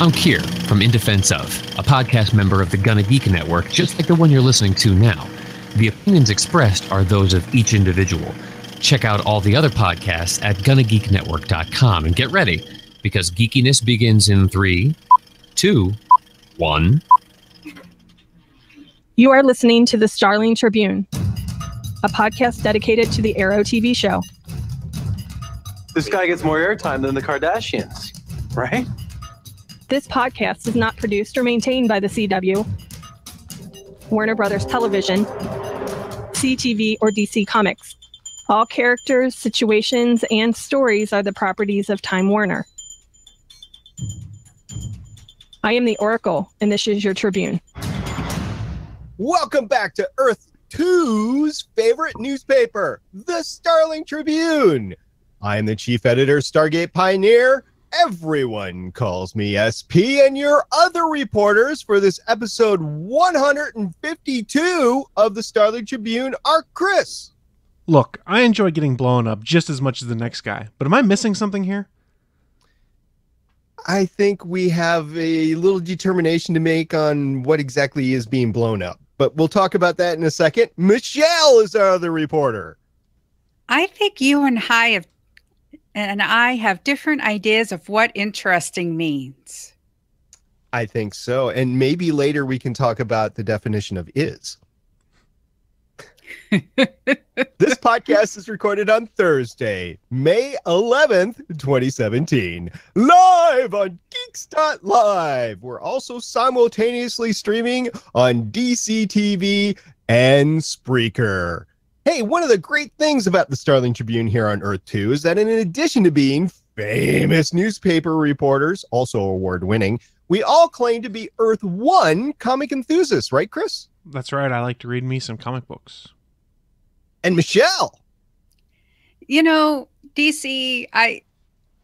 I'm Kier from In Defense Of, a podcast member of the Gonna Geek Network, just like the one you're listening to now. The opinions expressed are those of each individual. Check out all the other podcasts at GonnaGeekNetwork.com and get ready, because geekiness begins in 3, 2, 1. You are listening to the Starling Tribune, a podcast dedicated to the Arrow TV show. This guy gets more airtime than the Kardashians, right? This podcast is not produced or maintained by the CW, Warner Brothers Television, CTV, or DC Comics. All characters, situations, and stories are the properties of Time Warner. I am the Oracle, and this is your Tribune. Welcome back to Earth 2's favorite newspaper, the Starling Tribune. I am the chief editor, Stargate Pioneer. Everyone calls me SP, and your other reporters for this episode 152 of the Starling Tribune are Chris. Look, I enjoy getting blown up just as much as the next guy, but am I missing something here? I think we have a little determination to make on what exactly is being blown up, but we'll talk about that in a second. Michelle is our other reporter. I think you and I have different ideas of what interesting means. I think so, and maybe later we can talk about the definition of is. This podcast is recorded on Thursday, May 11th, 2017, live on Geeks.live. We're also simultaneously streaming on DC TV and Spreaker. Hey, one of the great things about the Starling Tribune here on Earth 2 is that in addition to being famous newspaper reporters, also award-winning, we all claim to be Earth 1 comic enthusiasts, right, Chris? That's right. I like to read me some comic books. And Michelle. You know, DC, I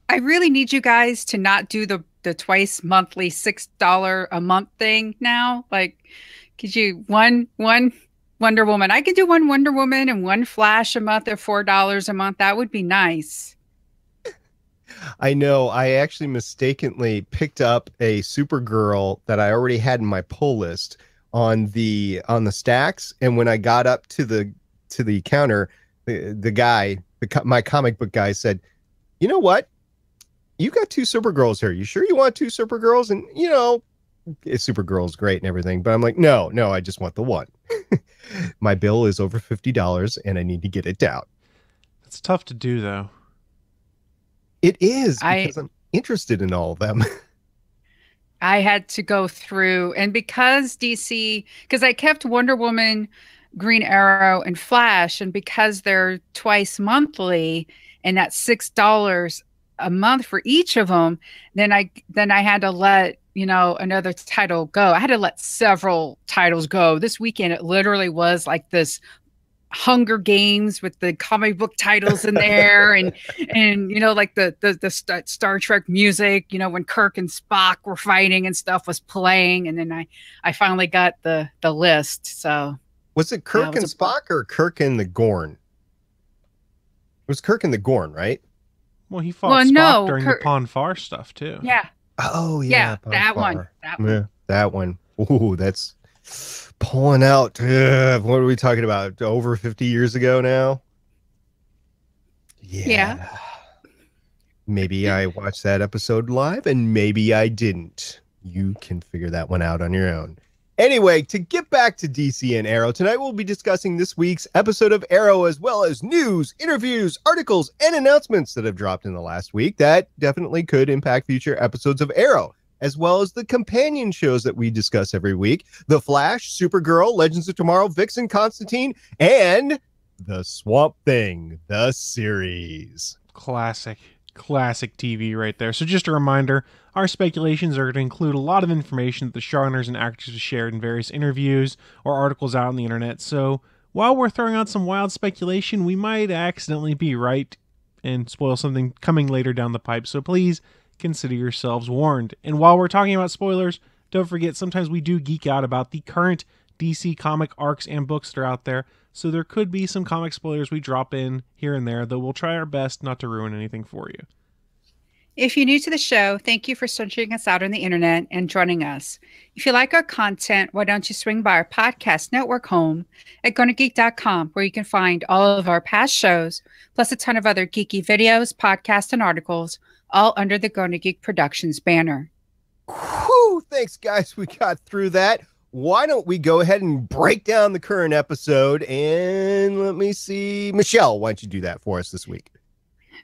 really need you guys to not do the twice monthly $6 a month thing now. Like, could you one Wonder Woman? I could do one Wonder Woman and one Flash a month at $4 a month. That would be nice. I know. I actually mistakenly picked up a Supergirl that I already had in my pull list on the stacks, and when I got up to the counter, my comic book guy said, "You know what? You got 2 Supergirls here. You sure you want 2 Supergirls?" And you know, Supergirl's great and everything, but I'm like, no, I just want the one. My bill is over $50 and I need to get it down. It's tough to do, though. It is, because I'm interested in all of them. I had to go through, and because I kept Wonder Woman, Green Arrow, and Flash, and because they're twice monthly and that's $6 a month for each of them, then I had to let another title go. I had to let several titles go. This weekend, it literally was like this Hunger Games with the comic book titles in there, and like the Star Trek music, when Kirk and Spock were fighting and stuff was playing, and then I finally got the list. So was it Kirk and Spock or Kirk and the Gorn? It was Kirk and the Gorn, right? Well, he fought Spock during the Pon farr stuff too. Yeah. Oh yeah, that one. Yeah, that one. Ooh, that's pulling out. What are we talking about? Over 50 years ago now? Yeah. Maybe I watched that episode live and maybe I didn't. You can figure that one out on your own. Anyway, to get back to DC and Arrow, tonight we'll be discussing this week's episode of Arrow, as well as news, interviews, articles, and announcements that have dropped in the last week that definitely could impact future episodes of Arrow, as well as the companion shows that we discuss every week: The Flash, Supergirl, Legends of Tomorrow, Vixen and Constantine, and The Swamp Thing, the series. Classic TV right there. So just a reminder, our speculations are going to include a lot of information that the showrunners and actors have shared in various interviews or articles out on the internet. So while we're throwing out some wild speculation, we might accidentally be right and spoil something coming later down the pipe. So please consider yourselves warned. And while we're talking about spoilers, don't forget, sometimes we do geek out about the current DC comic arcs and books that are out there. So there could be some comic spoilers we drop in here and there, though we'll try our best not to ruin anything for you. If you're new to the show, thank you for searching us out on the internet and joining us. If you like our content, why don't you swing by our podcast network home at GonnaGeek.com, where you can find all of our past shows, plus a ton of other geeky videos, podcasts, and articles, all under the Gonna Geek Productions banner. Whew, thanks, guys. We got through that. Why don't we go ahead and break down the current episode? And let me see. Michelle, why don't you do that for us this week?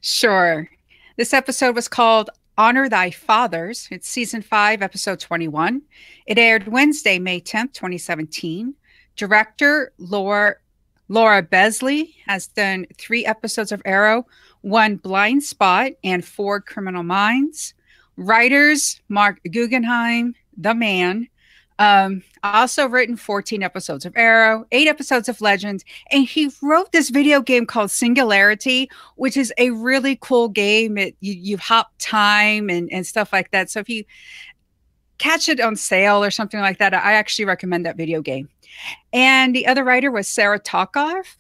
Sure. This episode was called Honor Thy Fathers. It's season 5, episode 21. It aired Wednesday, May 10th, 2017. Director Laura Besley has done 3 episodes of Arrow, 1 Blind Spot, and 4 Criminal Minds. Writers Mark Guggenheim, the man. Also written 14 episodes of Arrow, 8 episodes of Legends, and he wrote this video game called Singularity, which is a really cool game. You hop time and stuff like that. So if you catch it on sale or something like that, I actually recommend that video game. And the other writer was Sarah Talkoff.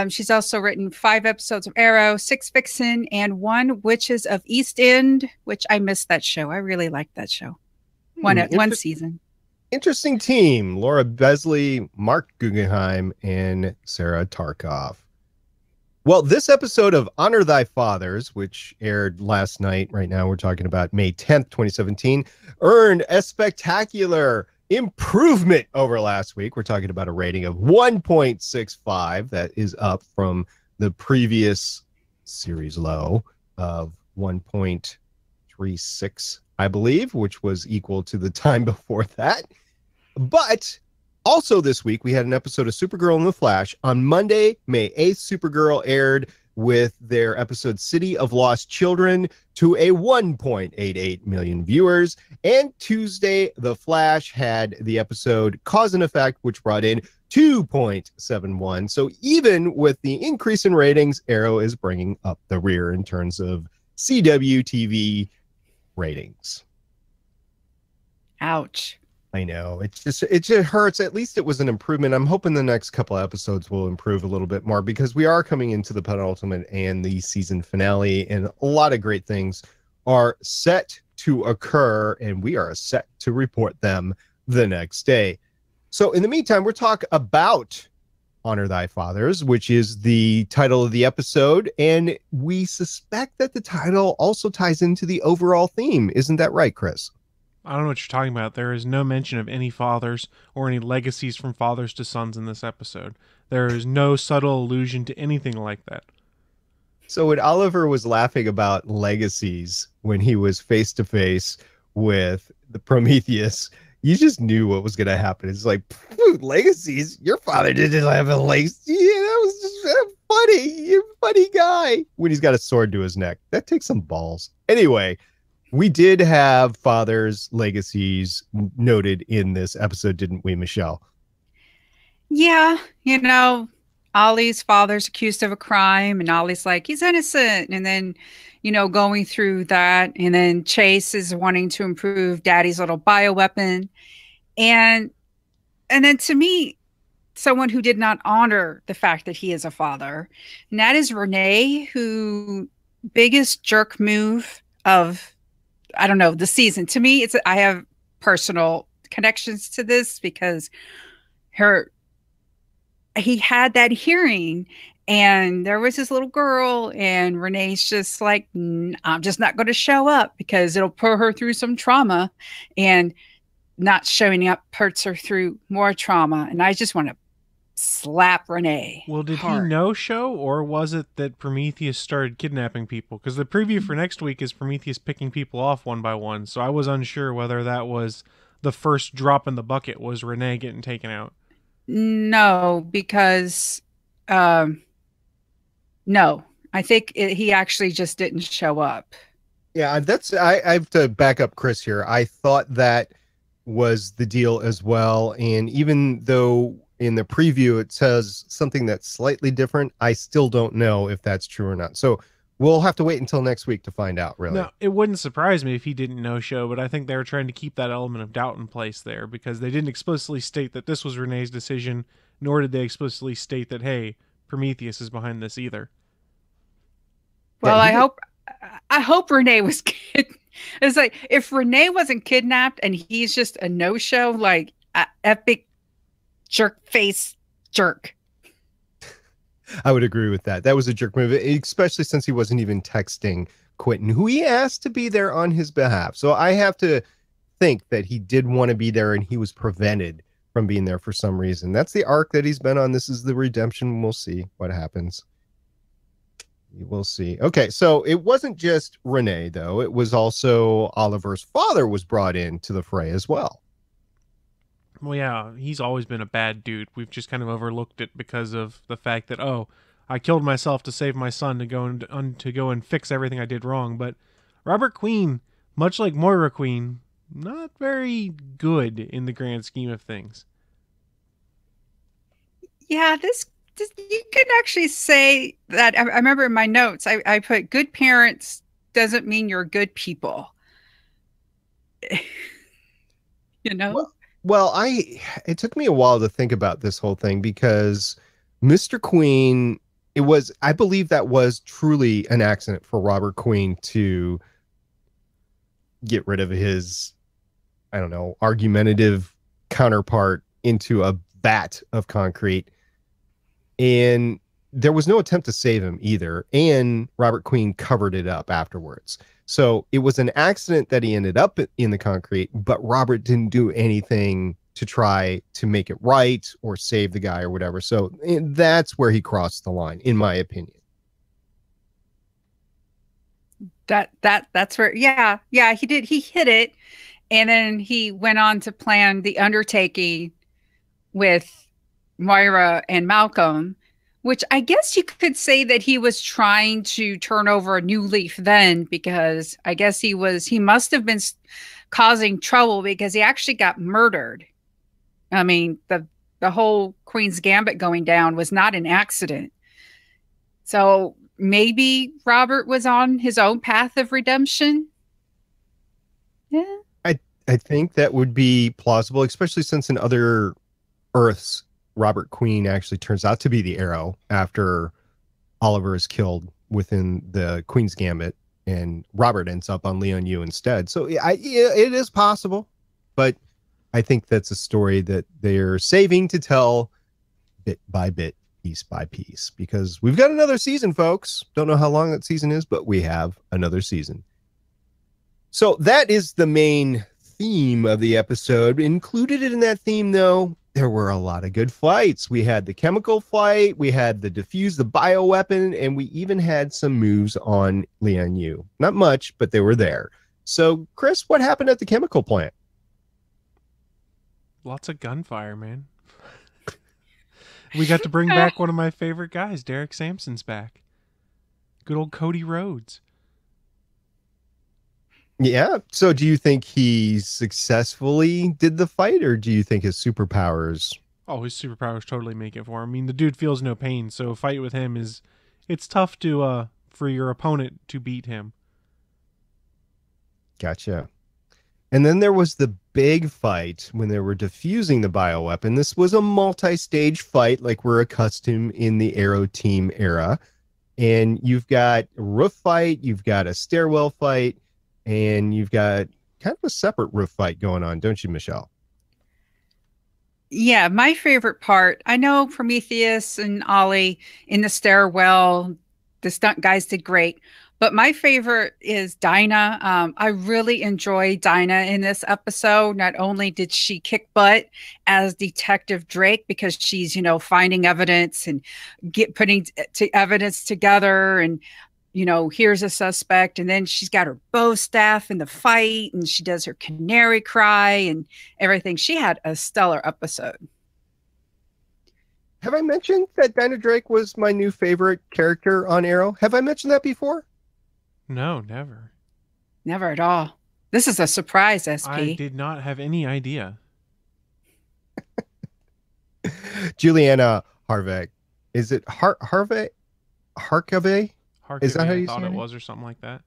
She's also written 5 episodes of Arrow, 6 Vixen, and 1 Witches of East End, which I missed that show. I really liked that show. One season. Interesting team. Laura Besley, Mark Guggenheim, and Sarah Tarkoff. Well, this episode of Honor Thy Fathers, which aired last night, right now we're talking about May 10th, 2017, earned a spectacular improvement over last week. We're talking about a rating of 1.65. That is up from the previous series low of 1.36, I believe, which was equal to the time before that. But also this week, we had an episode of Supergirl and the Flash. On Monday, May 8th, Supergirl aired with their episode City of Lost Children to a 1.88 million viewers. And Tuesday, The Flash had the episode Cause and Effect, which brought in 2.71. So even with the increase in ratings, Arrow is bringing up the rear in terms of CW TV ratings. Ouch. I know. It just hurts. At least it was an improvement. I'm hoping the next couple of episodes will improve a little bit more, because we are coming into the penultimate and the season finale, and a lot of great things are set to occur, and we are set to report them the next day. So in the meantime, we're talking about Honor Thy Fathers, which is the title of the episode, and we suspect that the title also ties into the overall theme. Isn't that right, Chris? I don't know what you're talking about. There is no mention of any fathers or any legacies from fathers to sons in this episode. There is no subtle allusion to anything like that. So when Oliver was laughing about legacies when he was face to face with the Prometheus, you just knew what was going to happen. It's like, legacies? Your father didn't have a legacy. Yeah, that was just funny. You're a funny guy. When he's got a sword to his neck. That takes some balls. Anyway, we did have fathers' legacies noted in this episode, didn't we, Michelle? Yeah, Ollie's father's accused of a crime, and Ollie's like, he's innocent. And then, going through that, and then Chase is wanting to improve Daddy's little bioweapon. And then to me, someone who did not honor the fact that he is a father, and that is Renee, who biggest jerk move of, I don't know, the season. To me, I have personal connections to this, because he had that hearing, and there was this little girl, and Renee's just like, I'm just not going to show up because it'll put her through some trauma, and not showing up puts her through more trauma. And I just want to slap Renee. Well, did hard. he no-show, or was it that Prometheus started kidnapping people? Because the preview for next week is Prometheus picking people off one by one, so I was unsure whether that was the first drop in the bucket, was Renee getting taken out. No, because no, I think he actually just didn't show up. Yeah, I have to back up Chris here. I thought that was the deal as well, and even though in the preview it says something that's slightly different, I still don't know if that's true or not. So we'll have to wait until next week to find out, really. No, it wouldn't surprise me if he didn't no-show, but I think they were trying to keep that element of doubt in place there, because they didn't explicitly state that this was Renee's decision, nor did they explicitly state that, hey, Prometheus is behind this either. Well, I I hope Renee was it's like if Renee wasn't kidnapped and he's just a no-show, like epic jerk face jerk. I would agree with that. That was a jerk move, especially since he wasn't even texting Quentin, who he asked to be there on his behalf. So I have to think that he did want to be there and he was prevented from being there for some reason. That's the arc that he's been on. This is the redemption. We'll see what happens. We'll see. Okay, so it wasn't just Renee, though. It was also Oliver's father was brought into the fray as well. Well, yeah, he's always been a bad dude. We've just kind of overlooked it because of the fact that, oh, I killed myself to save my son to go and fix everything I did wrong. But Robert Queen, much like Moira Queen, not very good in the grand scheme of things. Yeah, this you can actually say that. I remember in my notes, I put good parents doesn't mean you're good people. You know? Well, it took me a while to think about this whole thing because Mr. Queen, I believe that was truly an accident for Robert Queen to get rid of his, I don't know, argumentative counterpart into a vat of concrete. And there was no attempt to save him either. And Robert Queen covered it up afterwards. So it was an accident that he ended up in the concrete, but Robert didn't do anything to try to make it right or save the guy or whatever. So that's where he crossed the line, in my opinion. That's where, yeah, he did. He hit it. And then he went on to plan the undertaking with Moira and Malcolm, which I guess you could say that he was trying to turn over a new leaf then, because I guess he must have been causing trouble because he actually got murdered. I mean, the whole Queen's Gambit going down was not an accident. So maybe Robert was on his own path of redemption. Yeah. I think that would be plausible, especially since in other Earths, Robert Queen actually turns out to be the Arrow after Oliver is killed within the Queen's Gambit, and Robert ends up on Leon Yu instead. So it is possible, but I think that's a story that they're saving to tell bit by bit, piece by piece, because we've got another season, folks. Don't know how long that season is, but we have another season. So that is the main theme of the episode. Included in that theme, though, there were a lot of good fights. We had the chemical fight, we had the defuse the bioweapon, and we even had some moves on Lian Yu. Not much, but they were there. So, Chris, what happened at the chemical plant? Lots of gunfire, man. We got to bring back one of my favorite guys. Derek Sampson's back. Good old Cody Rhodes. Yeah. So do you think he successfully did the fight, or do you think his superpowers? Oh, his superpowers totally make it for him. I mean, the dude feels no pain, so a fight with him it's tough to for your opponent to beat him. Gotcha. And then there was the big fight when they were defusing the bioweapon. This was a multi-stage fight like we're accustomed in the Arrow Team era. And you've got a roof fight, you've got a stairwell fight, and you've got kind of a separate roof fight going on, don't you, Michelle? Yeah, my favorite part, I know Prometheus and Ollie in the stairwell, the stunt guys did great, but my favorite is Dinah. I really enjoy Dinah in this episode. Not only did she kick butt as Detective Drake because she's, finding evidence and putting evidence together, and here's a suspect, and then she's got her bow staff in the fight, and she does her canary cry and everything. She had a stellar episode. Have I mentioned that Dinah Drake was my new favorite character on Arrow? Have I mentioned that before? No, never. Never at all. This is a surprise, SP. I did not have any idea. Juliana Harvey. Is it Harvey? Harkavy? Is that how you thought say it was, or something like that?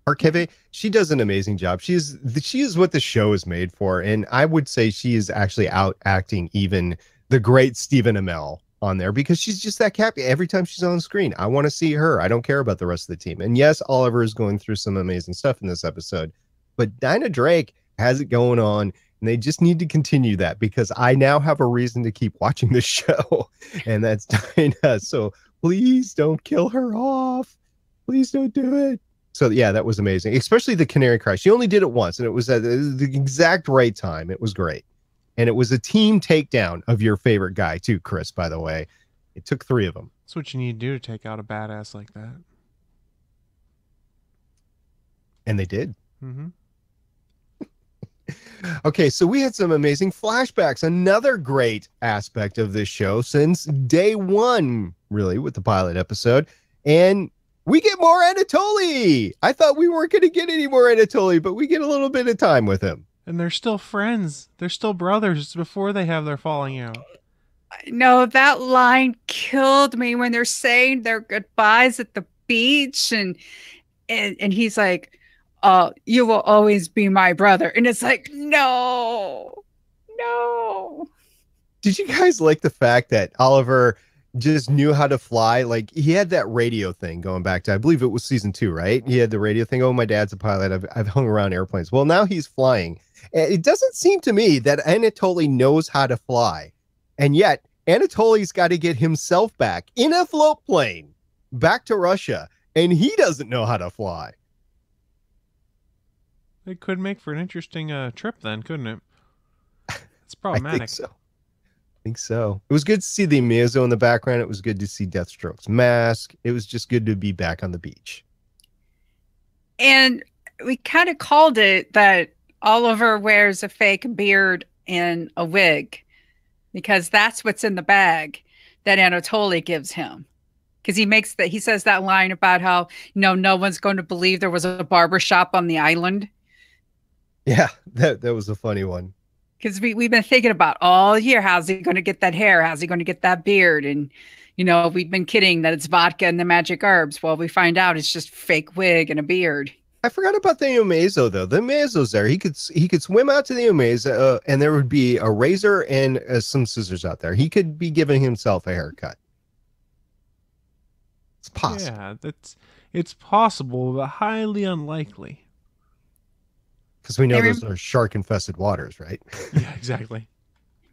Harkavy. She does an amazing job. She is what the show is made for, and I would say she is actually out acting even the great Stephen Amell on there because she's just that captain. Every time she's on screen, I want to see her. I don't care about the rest of the team. And yes, Oliver is going through some amazing stuff in this episode, but Dinah Drake has it going on, and they just need to continue that because I now have a reason to keep watching this show, and that's Dinah. So please don't kill her off. Please don't do it. So yeah, that was amazing, especially the Canary Cry. She only did it once, and it was at the exact right time. It was great. And it was a team takedown of your favorite guy too, Chris, by the way. It took 3 of them. That's what you need to do to take out a badass like that. And they did. Mm-hmm. Okay, so we had some amazing flashbacks. Another great aspect of this show since day 1, really, with the pilot episode. And we get more Anatoly. I thought we weren't going to get any more Anatoly, but we get a little bit of time with him. And they're still friends. They're still brothers. It's before they have their falling out. No, that line killed me when they're saying their goodbyes at the beach, and he's like, you will always be my brother. And it's like, no. Did you guys like the fact that Oliver just knew how to fly? Like, he had that radio thing going back to, I believe it was season 2, right? He had the radio thing. Oh, my dad's a pilot. I've hung around airplanes. Well, now he's flying. It doesn't seem to me that Anatoly knows how to fly. And yet, Anatoly's got to get himself back in a float plane back to Russia. And he doesn't know how to fly. It could make for an interesting trip then, couldn't it? It's problematic. I think so. It was good to see the Mezzo in the background. It was good to see Deathstroke's mask. It was just good to be back on the beach. And we kind of called it that Oliver wears a fake beard and a wig because that's what's in the bag that Anatoly gives him. Because he says that line about how, no one's going to believe there was a barbershop on the island. Yeah, that was a funny one. Because we've been thinking about all year, how's he going to get that hair? How's he going to get that beard? And, we've been kidding that it's vodka and the magic herbs. Well, we find out it's just fake wig and a beard. I forgot about the Umezo, though. The Umezo's there. He could swim out to the Umezo, and there would be a razor and some scissors out there. He could be giving himself a haircut. It's possible. Yeah, it's possible, but highly unlikely. Because we know those are shark-infested waters, right? Yeah, exactly.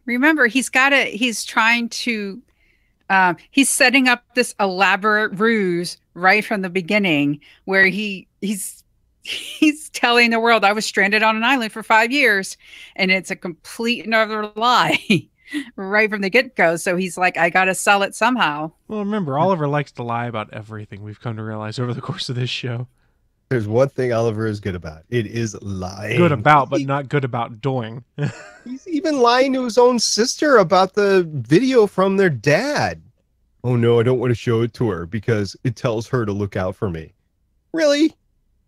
Remember, he's trying to, he's setting up this elaborate ruse right from the beginning where he's telling the world, I was stranded on an island for 5 years, and it's a complete and utter lie right from the get-go. So he's like, I got to sell it somehow. Well, remember, Oliver likes to lie about everything, we've come to realize over the course of this show. There's one thing Oliver is good about. It is lying. Good about, but not good about doing. He's even lying to his own sister about the video from their dad. Oh, no, I don't want to show it to her because it tells her to look out for me. Really?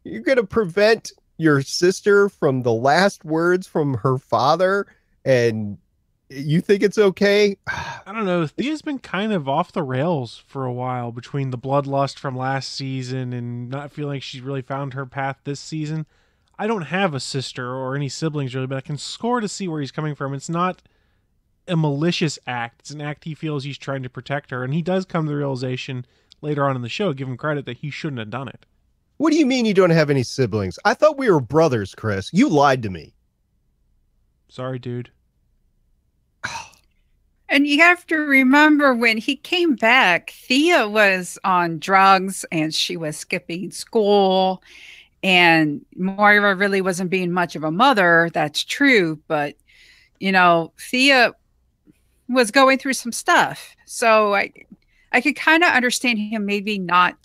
You're going to prevent your sister from the last words from her father, and you think it's okay? I don't know. Thea's been kind of off the rails for a while between the bloodlust from last season and not feeling like she's really found her path this season. I don't have a sister or any siblings really, but I can score to see where he's coming from. It's not a malicious act. It's an act he feels he's trying to protect her, and he does come to the realization later on in the show, give him credit, that he shouldn't have done it. What do you mean you don't have any siblings? I thought we were brothers, Chris. You lied to me. Sorry, dude. And you have to remember when he came back, Thea was on drugs and she was skipping school, and Moira really wasn't being much of a mother. That's true. But, Thea was going through some stuff. So I could kind of understand him maybe not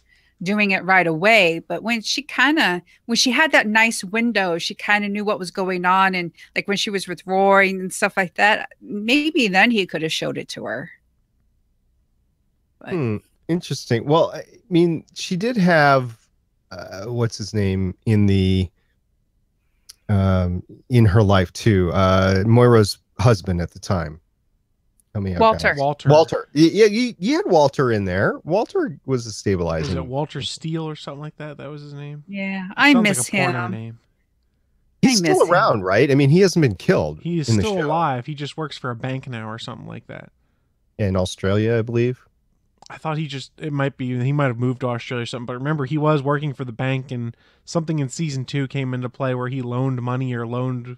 doing it right away, but when she had that nice window, she kind of knew what was going on, and like when she was with Roy and stuff like that, maybe then he could have showed it to her. But, interesting. Well, I mean, she did have what's his name in the in her life too, Moira's husband at the time. Walter. Yeah, you had Walter in there. Walter was a stabilizer. Was it Walter Steele or something like that? That was his name? Yeah, I miss like a porno him. Name. He's still around, right? I mean, he hasn't been killed. He is still alive. He just works for a bank now or something like that. in Australia, I believe. I thought he might have moved to Australia or something, but remember he was working for the bank, and something in season 2 came into play where he loaned money or loaned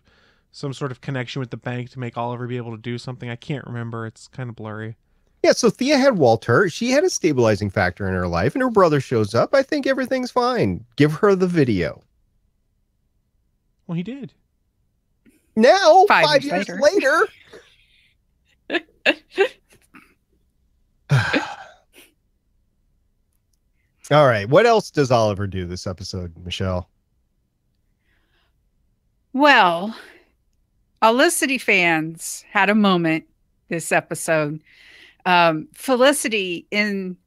some sort of connection with the bank to make Oliver be able to do something. I can't remember. It's kind of blurry. Yeah, so Thea had Walter. She had a stabilizing factor in her life, and her brother shows up. I think everything's fine. Give her the video. Well, he did. Now, 5 years later. All right. What else does Oliver do this episode, Michelle? Well, Felicity fans had a moment this episode. Felicity in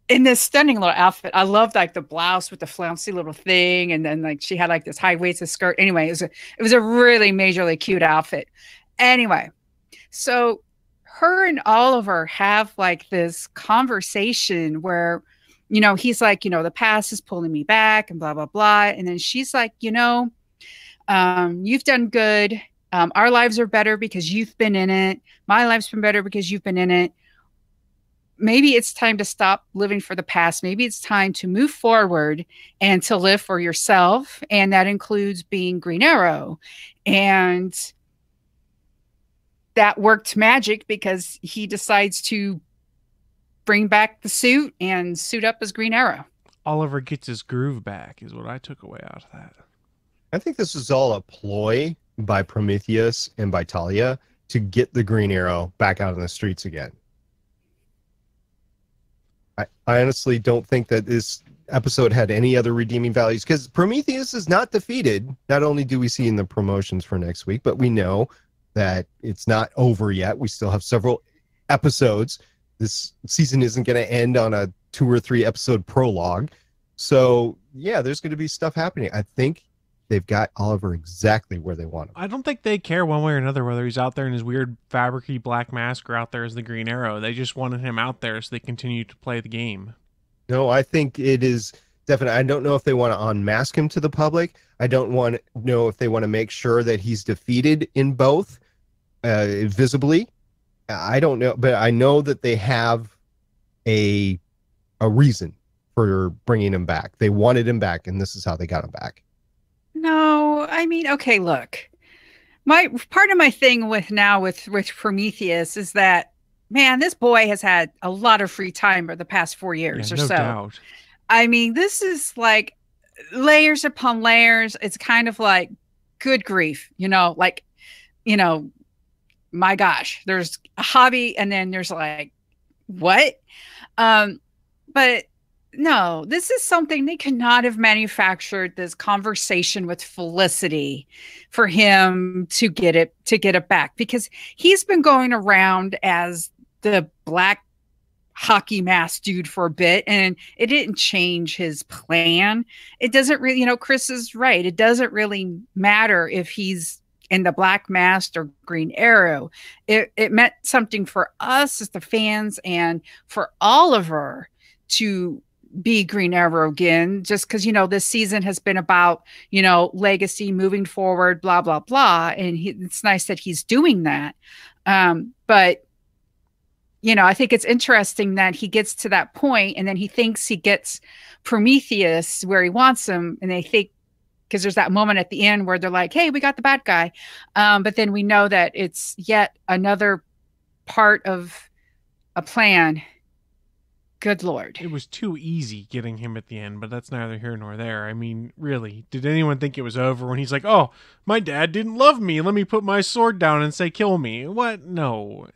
this stunning little outfit. I loved like the blouse with the flouncy little thing, and then like she had like this high-waisted skirt. Anyway, it was a really majorly cute outfit. Anyway, so her and Oliver have like this conversation where, you know, he's like, you know, the past is pulling me back and blah, blah, blah. And then she's like, you know, you've done good. Our lives are better because you've been in it. My life's been better because you've been in it. Maybe it's time to stop living for the past. Maybe it's time to move forward and to live for yourself. And that includes being Green Arrow. And that worked magic because he decides to bring back the suit and suit up as Green Arrow. Oliver gets his groove back is what I took away out of that. I think this is all a ploy by Prometheus and by Talia to get the Green Arrow back out in the streets again. I honestly don't think that this episode had any other redeeming values, because Prometheus is not defeated. Not only do we see in the promotions for next week, but we know that it's not over yet. We still have several episodes. This season isn't going to end on a 2 or 3 episode prologue. So yeah, there's going to be stuff happening. I think they've got Oliver exactly where they want him. I don't think they care one way or another whether he's out there in his weird fabricy black mask or out there as the Green Arrow. They just wanted him out there so they continue to play the game. No, I think it is definite. I don't know if they want to unmask him to the public. I don't want to know if they want to make sure that he's defeated in both visibly. I don't know, but I know that they have a reason for bringing him back. They wanted him back, and this is how they got him back. No, I mean, okay, look. My part of my thing with Prometheus is that, man, this boy has had a lot of free time over the past 4 years or no so. Doubt. I mean, this is like layers upon layers. It's kind of like, good grief, you know, like, you know, my gosh, there's a hobby and then there's like, what? But no, this is something they could not have manufactured, this conversation with Felicity for him to get it back, because he's been going around as the black hockey mask dude for a bit, and it didn't change his plan. It doesn't really, you know, Chris is right. It doesn't really matter if he's in the black mask or Green Arrow. It meant something for us as the fans and for Oliver to be Green Arrow again, just because, you know, this season has been about, you know, legacy, moving forward, blah, blah, blah. And it's nice that he's doing that. But, you know, I think it's interesting that he gets to that point and then he thinks he gets Prometheus where he wants him. And they think, because there's that moment at the end where they're like, hey, we got the bad guy. But then we know that it's yet another part of a plan. Good Lord. It was too easy getting him at the end, but that's neither here nor there. I mean, really, did anyone think it was over when he's like, oh, my dad didn't love me. Let me put my sword down and say, kill me. What? No.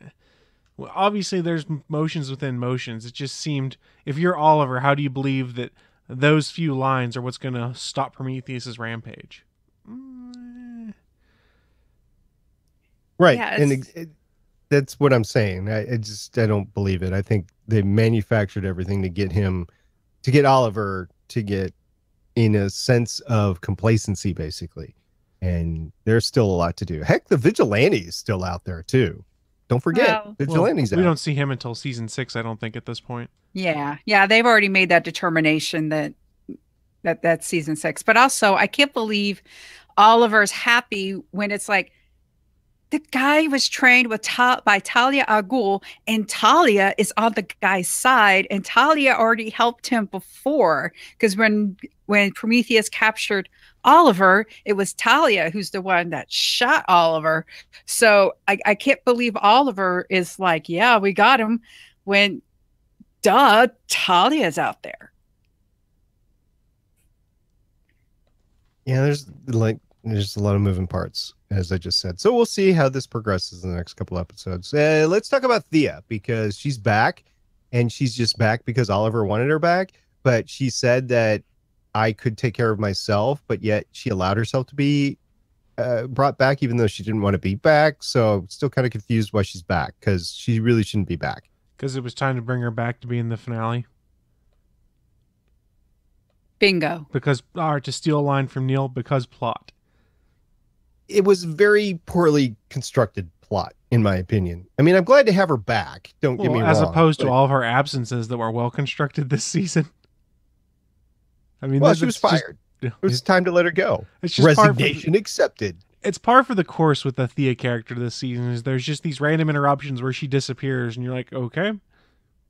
Well, obviously, there's motions within motions. It just seemed, if you're Oliver, how do you believe that those few lines are what's going to stop Prometheus's rampage? Right. Yeah, and that's what I'm saying. I don't believe it. I think they manufactured everything to get Oliver to get in a sense of complacency, basically. And there's still a lot to do. Heck, the Vigilante is still out there too. Don't forget, Vigilante's out. We don't see him until season 6, I don't think, at this point. Yeah. They've already made that determination that's season 6. But also, I can't believe Oliver's happy when it's like, the guy was trained by Talia al Ghul, and Talia is on the guy's side, and Talia already helped him before, because when Prometheus captured Oliver, it was Talia who's the one that shot Oliver. So I can't believe Oliver is like, yeah, we got him, when Talia's out there. Yeah, there's a lot of moving parts, as I just said. So we'll see how this progresses in the next couple episodes. Let's talk about Thea, because she's back, and she's just back because Oliver wanted her back. But she said that I could take care of myself, but yet she allowed herself to be brought back, even though she didn't want to be back. So still kind of confused why she's back, because she really shouldn't be back. Because it was time to bring her back to be in the finale. Bingo. Because, to steal a line from Neil, because plot. It was very poorly constructed plot, in my opinion. I mean, I'm glad to have her back. Don't get me wrong. As opposed to all of her absences that were well constructed this season. I mean, well, she was fired. It was time to let her go. It's just resignation accepted. It's par for the course with the Thea character this season. Is there's just these random interruptions where she disappears, and you're like, okay,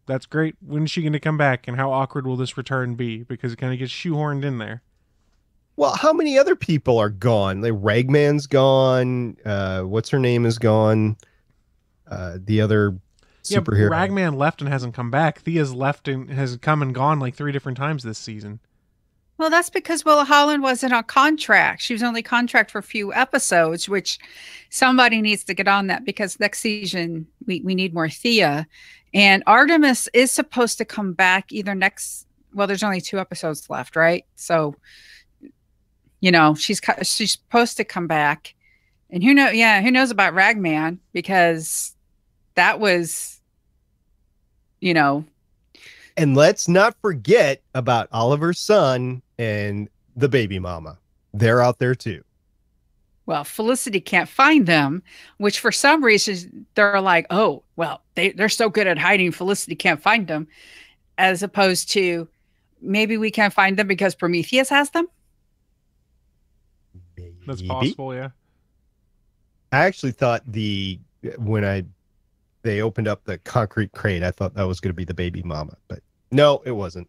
that's great. When is she going to come back, and how awkward will this return be? Because it kind of gets shoehorned in there. Well, how many other people are gone? Like Ragman's gone. What's her name is gone. The other superhero. Yeah, Ragman left and hasn't come back. Thea's left and has come and gone like 3 different times this season. Well, that's because Willa Holland wasn't on contract. She was only contract for a few episodes, which somebody needs to get on that, because next season we need more Thea. And Artemis is supposed to come back either next. Well, there's only 2 episodes left, right? So, you know, she's supposed to come back. And who knows about Ragman, because that was, you know. And let's not forget about Oliver's son and the baby mama. They're out there too. Well, Felicity can't find them, which for some reason they're like, oh, well, they're so good at hiding, Felicity can't find them, as opposed to maybe we can't find them because Prometheus has them. Maybe. That's possible, yeah. I actually thought when they opened up the concrete crate, I thought that was going to be the baby mama, but no, it wasn't.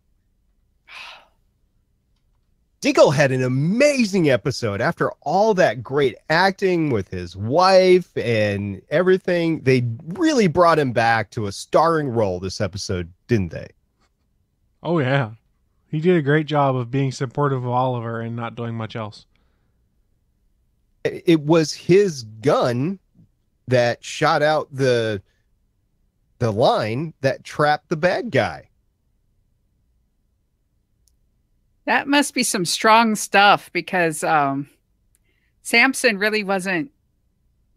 Diggle had an amazing episode. After all that great acting with his wife and everything, they really brought him back to a starring role this episode, didn't they? Oh, yeah. He did a great job of being supportive of Oliver and not doing much else. It was his gun that shot out the line that trapped the bad guy. That must be some strong stuff, because Samson really wasn't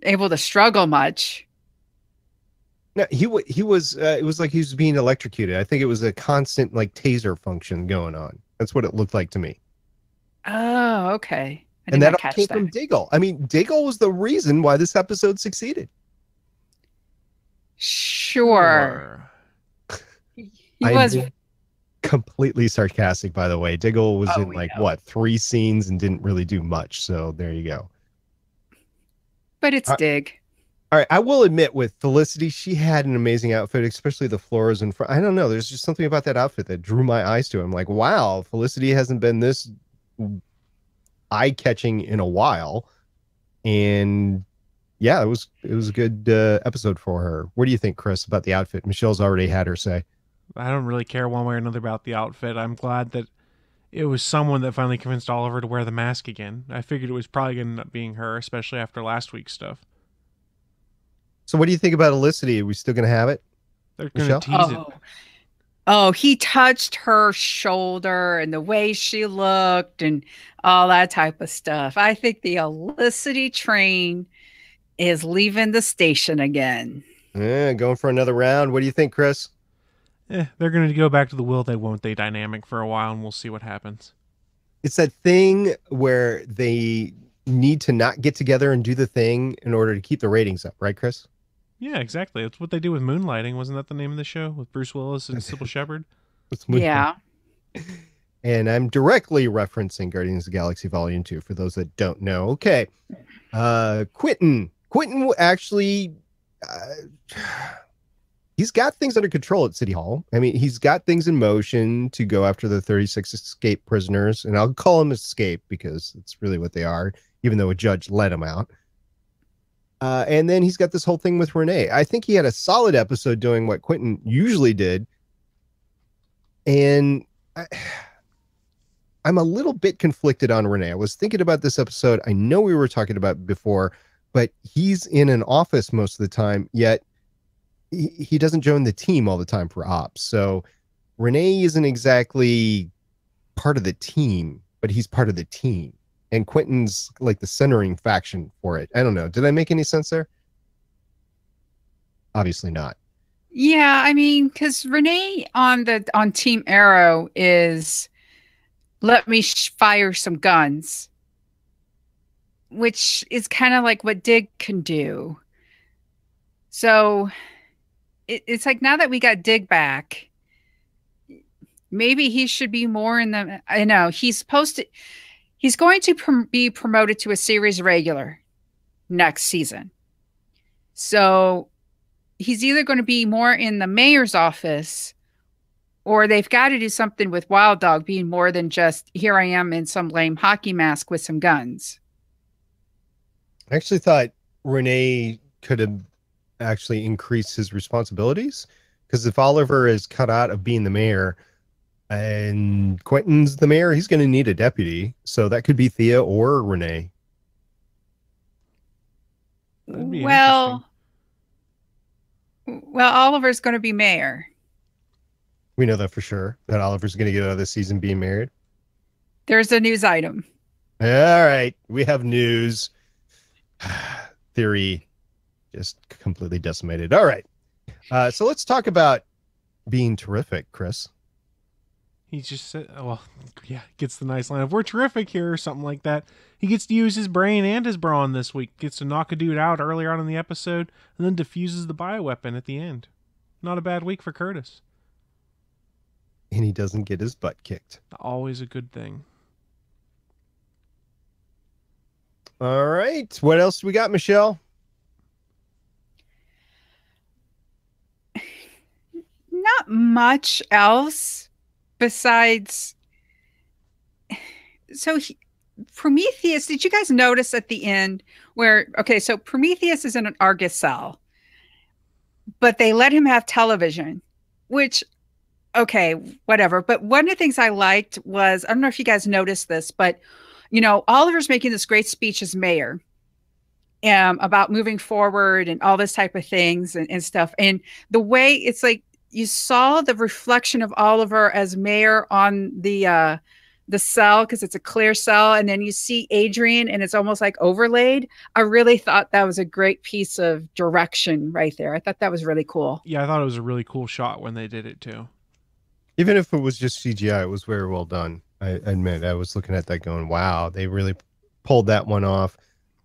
able to struggle much. No, he was. It was like he was being electrocuted. I think it was a constant like taser function going on. That's what it looked like to me. Oh, okay. And that all came from Diggle. I mean, Diggle was the reason why this episode succeeded. Sure. He was completely sarcastic, by the way. Diggle was in what, 3 scenes and didn't really do much. So there you go. But it's Dig. All right. I will admit, with Felicity, she had an amazing outfit, especially the floors in front. I don't know. There's just something about that outfit that drew my eyes to it. I'm like, wow, Felicity hasn't been this eye-catching in a while. And yeah, it was a good episode for her. What do you think, Chris, about the outfit? Michelle's already had her say. I don't really care one way or another about the outfit. I'm glad that it was someone that finally convinced Oliver to wear the mask again. I figured it was probably going to end up being her, especially after last week's stuff. So what do you think about Felicity? Are we still going to have it? They're going to tease it. Oh, he touched her shoulder and the way she looked and all that type of stuff. I think the Felicity train is leaving the station again. Yeah, going for another round. What do you think, Chris? They're going to go back to the will they won't they dynamic for a while, and we'll see what happens. It's that thing where they need to not get together and do the thing in order to keep the ratings up, right, Chris? Yeah, exactly. That's what they do with Moonlighting. Wasn't that the name of the show with Bruce Willis and Sybil Shepherd? Yeah. And I'm directly referencing Guardians of the Galaxy Volume 2 for those that don't know. Okay. Quentin Quentin actually, he's got things under control at City Hall. I mean, he's got things in motion to go after the 36 escape prisoners, and I'll call them escape because it's really what they are, even though a judge let them out. And then he's got this whole thing with Renee. I think he had a solid episode doing what Quentin usually did. And I'm a little bit conflicted on Renee. I was thinking about this episode. I know we were talking about it before, but he's in an office most of the time, yet he doesn't join the team all the time for ops. So Renee isn't exactly part of the team, but he's part of the team. And Quentin's like the centering faction for it. I don't know. Did I make any sense there? Obviously not. Yeah, I mean, because Renee on Team Arrow is let me fire some guns, which is kind of like what Dig can do. So it's like now that we got Dig back, maybe he should be more in the. I know he's supposed to. He's going to be promoted to a series regular next season. So he's either going to be more in the mayor's office, or they've got to do something with Wild Dog being more than just, here I am in some lame hockey mask with some guns. I actually thought Renee could have actually increased his responsibilities, because if Oliver is cut out of being the mayor and Quentin's the mayor, he's going to need a deputy. So that could be Thea or Renee. Well, Oliver's going to be mayor. We know that for sure, that Oliver's going to get out of this season being married. There's a news item. All right. We have news. Theory just completely decimated. All right. So let's talk about being terrific, Chris. He just said, well, yeah, gets the nice line of, we're terrific here, or something like that. He gets to use his brain and his brawn this week. Gets to knock a dude out earlier on in the episode, and then defuses the bioweapon at the end. Not a bad week for Curtis. And he doesn't get his butt kicked. Always a good thing. All right. What else do we got, Michelle? Not much else. Besides, so Prometheus, did you guys notice at the end where, okay, so Prometheus is in an Argus cell, but they let him have television, which, okay, whatever. But one of the things I liked was, I don't know if you guys noticed this, but, you know, Oliver's making this great speech as mayor about moving forward and all this type of things and stuff. And the way it's like, you saw the reflection of Oliver as mayor on the cell, because it's a clear cell, and then you see Adrian and it's almost like overlaid. I really thought that was a great piece of direction right there. I thought that was really cool. Yeah, I thought it was a really cool shot when they did it too. Even if it was just CGI, it was very well done. I admit, I was looking at that going, wow, they really pulled that one off.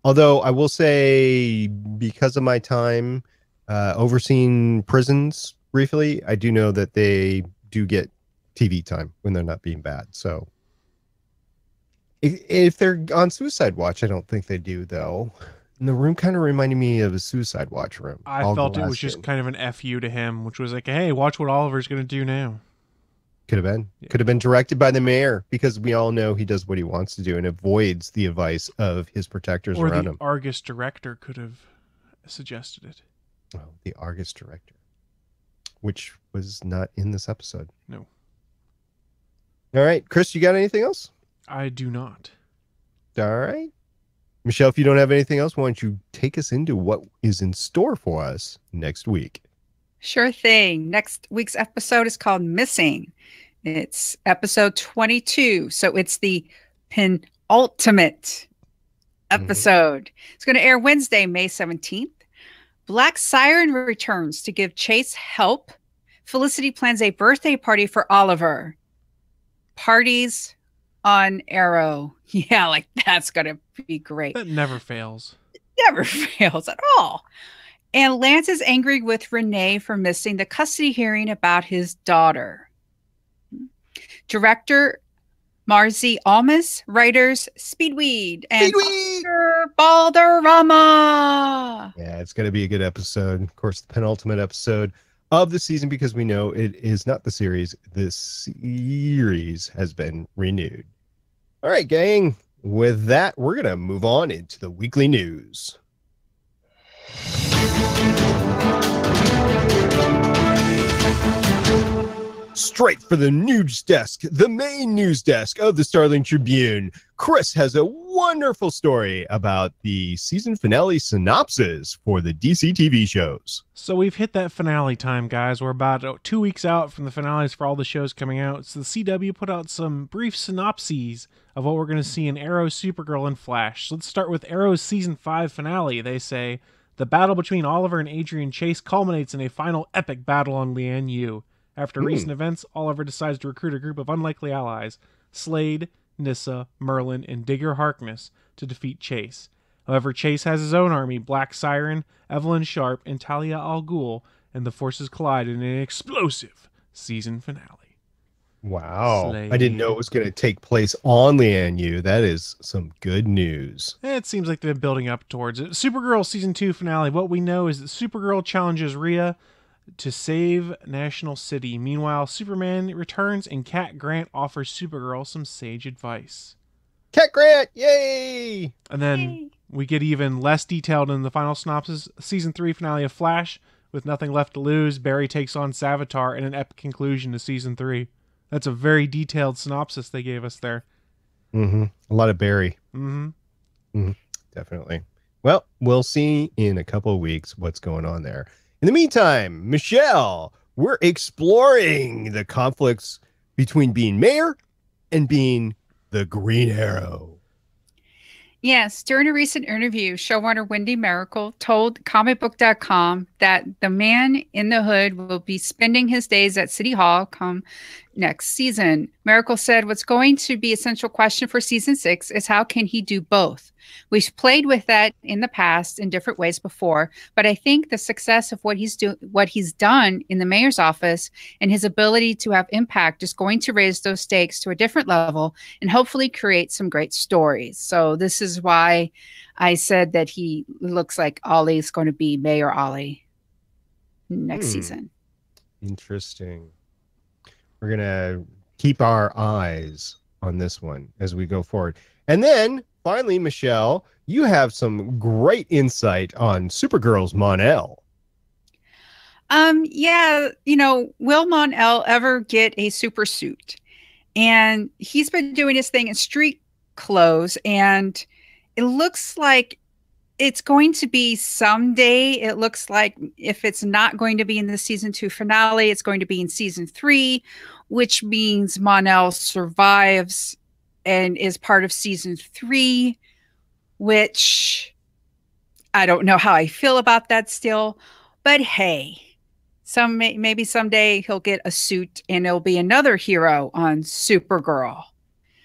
Although I will say, because of my time overseeing prisons briefly, I do know that they do get TV time when they're not being bad. So if they're on Suicide Watch, I don't think they do, though. And the room kind of reminded me of a Suicide Watch room. I felt it was just kind of an FU to him, which was like, hey, watch what Oliver's going to do now. Could have been. Yeah. Could have been directed by the mayor, because we all know he does what he wants to do and avoids the advice of his protectors around him. Or the Argus director could have suggested it. Oh, the Argus director, which was not in this episode. No. All right. Chris, you got anything else? I do not. All right. Michelle, if you don't have anything else, why don't you take us into what is in store for us next week? Sure thing. Next week's episode is called Missing. It's episode 22. So it's the penultimate episode. Mm-hmm. It's going to air Wednesday, May 17th. Black Siren returns to give Chase help. Felicity plans a birthday party for Oliver. Parties on Arrow. Yeah, like that's going to be great. That never fails. It never fails at all. And Lance is angry with Renee for missing the custody hearing about his daughter. Director Marzi Almas, writers Speedweed and Oscar Balderrama. Yeah, it's going to be a good episode. Of course, the penultimate episode of the season, because we know it is not the series. The series has been renewed. All right, gang. With that, we're going to move on into the weekly news. Straight for the news desk, the main news desk of the Starling Tribune. Chris has a wonderful story about the season finale synopsis for the DC TV shows. So we've hit that finale time, guys. We're about 2 weeks out from the finales for all the shows coming out. So the CW put out some brief synopses of what we're going to see in Arrow, Supergirl, and Flash. So let's start with Arrow's season 5 finale. They say, the battle between Oliver and Adrian Chase culminates in a final epic battle on Lian Yu. After recent events, Oliver decides to recruit a group of unlikely allies, Slade, Nyssa, Merlin, and Digger Harkness, to defeat Chase. However, Chase has his own army, Black Siren, Evelyn Sharp, and Talia al Ghul, and the forces collide in an explosive season finale. Wow. Slade. I didn't know it was going to take place on Lian Yu. That is some good news. It seems like they've been building up towards it. Supergirl season 2 finale. What we know is that Supergirl challenges Rhea to save National City. Meanwhile, Superman returns and Cat Grant offers Supergirl some sage advice. Cat Grant, yay! And then we get even less detailed in the final synopsis. Season 3 finale of Flash. With nothing left to lose, Barry takes on Savitar in an epic conclusion to season 3. That's a very detailed synopsis they gave us there. Mm-hmm. A lot of Barry. Mm-hmm. Mm-hmm. Definitely. Well, we'll see in a couple of weeks what's going on there. In the meantime, Michelle, we're exploring the conflicts between being mayor and being the Green Arrow. Yes, during a recent interview, showrunner Wendy Miracle told comicbook.com that the man in the hood will be spending his days at City Hall come next season. Miracle said what's going to be a central question for season 6 is how can he do both? We've played with that in the past in different ways before, but I think the success of what he's done in the mayor's office and his ability to have impact is going to raise those stakes to a different level and hopefully create some great stories. So this is why I said that he looks like Ollie is going to be Mayor Ollie next season. Interesting. We're going to keep our eyes on this one as we go forward. And then finally, Michelle, you have some great insight on Supergirl's Mon-El. Yeah, will Mon-El ever get a super suit? And he's been doing his thing in street clothes, and it looks like it's going to be someday. It looks like if it's not going to be in the season 2 finale, it's going to be in season 3, which means Mon-El survives and is part of season 3, which I don't know how I feel about that still. But hey, maybe someday he'll get a suit and it'll be another hero on Supergirl.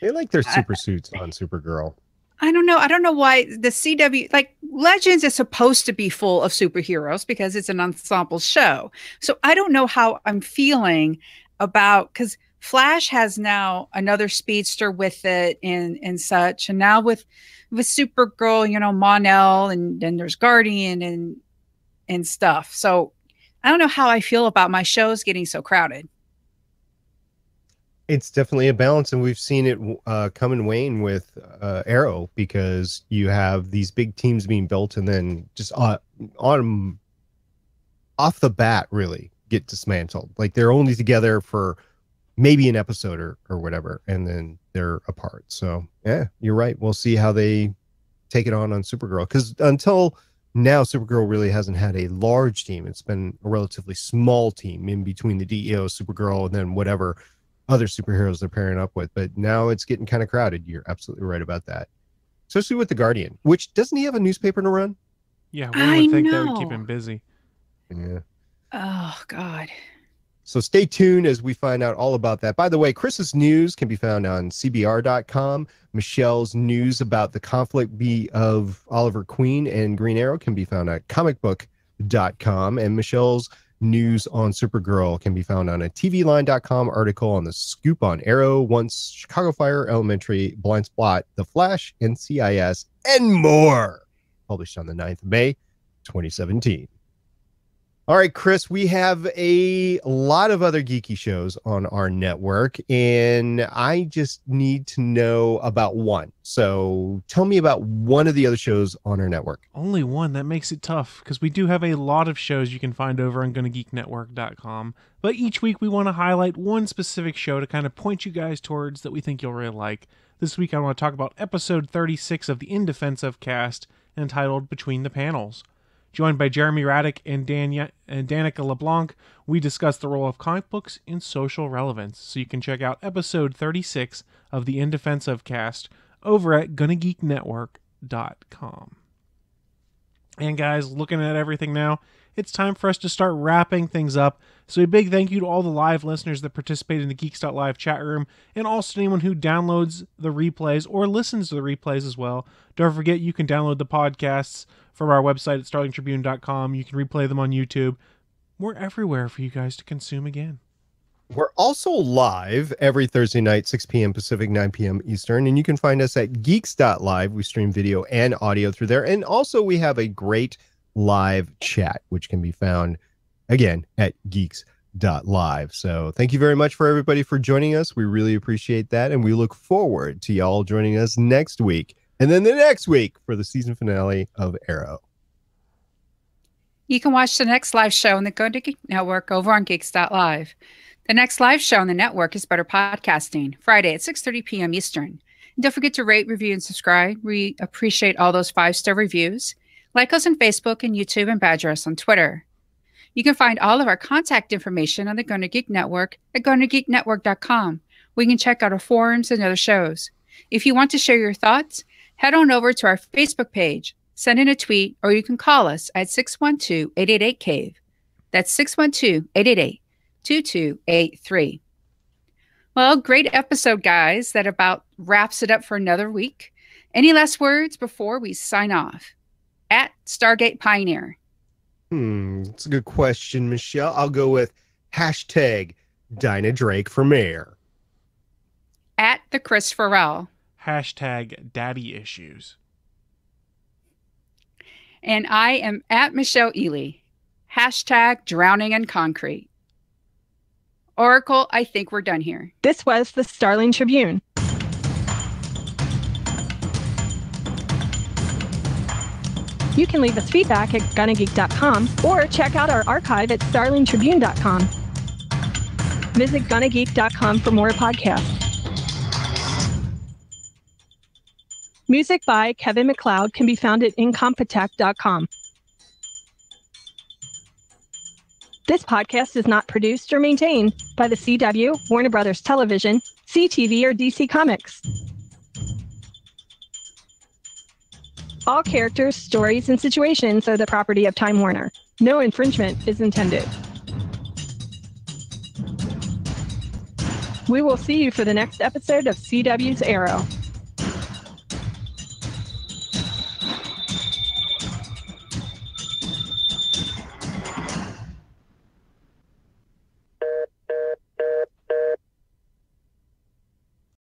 They like their super suits on Supergirl. I don't know. I don't know why the CW, like Legends is supposed to be full of superheroes because it's an ensemble show. So I don't know how I'm feeling about, because Flash has now another speedster with it and such. And now with Supergirl, Mon-El, and then there's Guardian and stuff. So I don't know how I feel about my shows getting so crowded. It's definitely a balance, and we've seen it come and wane with Arrow, because you have these big teams being built and then just off the bat really get dismantled. Like they're only together for maybe an episode or whatever, and then they're apart. So yeah, you're right. We'll see how they take it on Supergirl, because until now, Supergirl really hasn't had a large team. It's been a relatively small team in between the DEO, Supergirl, and then whatever other superheroes they're pairing up with. But now it's getting kind of crowded. You're absolutely right about that, especially with the Guardian, which doesn't he have a newspaper to run? Yeah, one would think that would keep him busy. Yeah. Oh God. So stay tuned as we find out all about that. By the way, Chris's news can be found on CBR.com. Michelle's news about the conflict of Oliver Queen and Green Arrow can be found at comicbook.com. And Michelle's news on Supergirl can be found on a tvline.com article on The Scoop on Arrow, Once, Chicago Fire, Elementary, Blind Spot, The Flash, NCIS, and more. Published on the 9th of May, 2017. All right, Chris, we have a lot of other geeky shows on our network, and I just need to know about one. So tell me about one of the other shows on our network. Only one. That makes it tough, because we do have a lot of shows you can find over on GonnaGeekNetwork.com. But each week we want to highlight one specific show to kind of point you guys towards that we think you'll really like. This week I want to talk about episode 36 of the In Defense Of cast, entitled Between the Panels. Joined by Jeremy Raddick and Danica LeBlanc, we discuss the role of comic books in social relevance. So you can check out episode 36 of the In Defense Of cast over at GonnaGeekNetwork.com. And guys, looking at everything now, it's time for us to start wrapping things up. So a big thank you to all the live listeners that participate in the Geeks.live chat room, and also to anyone who downloads the replays or listens to the replays as well. Don't forget, you can download the podcasts from our website at StarlingTribune.com. You can replay them on YouTube. We're everywhere for you guys to consume again. We're also live every Thursday night, 6 p.m. Pacific, 9 p.m. Eastern, and you can find us at Geeks.live. We stream video and audio through there, and also we have a great live chat, which can be found, again, at Geeks.live. So thank you very much for everybody for joining us. We really appreciate that, and we look forward to y'all joining us next week, and then the next week for the season finale of Arrow. You can watch the next live show on the Go to Geek Network over on Geeks.live. The next live show on the network is Better Podcasting, Friday at 6:30 p.m. Eastern. And don't forget to rate, review, and subscribe. We appreciate all those 5-star reviews. Like us on Facebook and YouTube, and badger us on Twitter. You can find all of our contact information on the Gonna Geek Network at GonnaGeekNetwork.com, where you can check out our forums and other shows. If you want to share your thoughts, head on over to our Facebook page, send in a tweet, or you can call us at 612-888-CAVE. That's 612-888-2283. Well, great episode, guys. That about wraps it up for another week. Any last words before we sign off? At Stargate Pioneer. That's a good question, Michelle. I'll go with hashtag Dinah Drake for mayor. At the Chris Farrell. Hashtag Daddy Issues. And I am at Michelle Ely. Hashtag Drowning in Concrete. Oracle, I think we're done here. This was the Starling Tribune. You can leave us feedback at GonnaGeek.com or check out our archive at StarlingTribune.com. Visit GonnaGeek.com for more podcasts. Music by Kevin MacLeod can be found at Incompetech.com. This podcast is not produced or maintained by the CW, Warner Brothers Television, CTV, or DC Comics. All characters, stories, and situations are the property of Time Warner. No infringement is intended. We will see you for the next episode of CW's Arrow.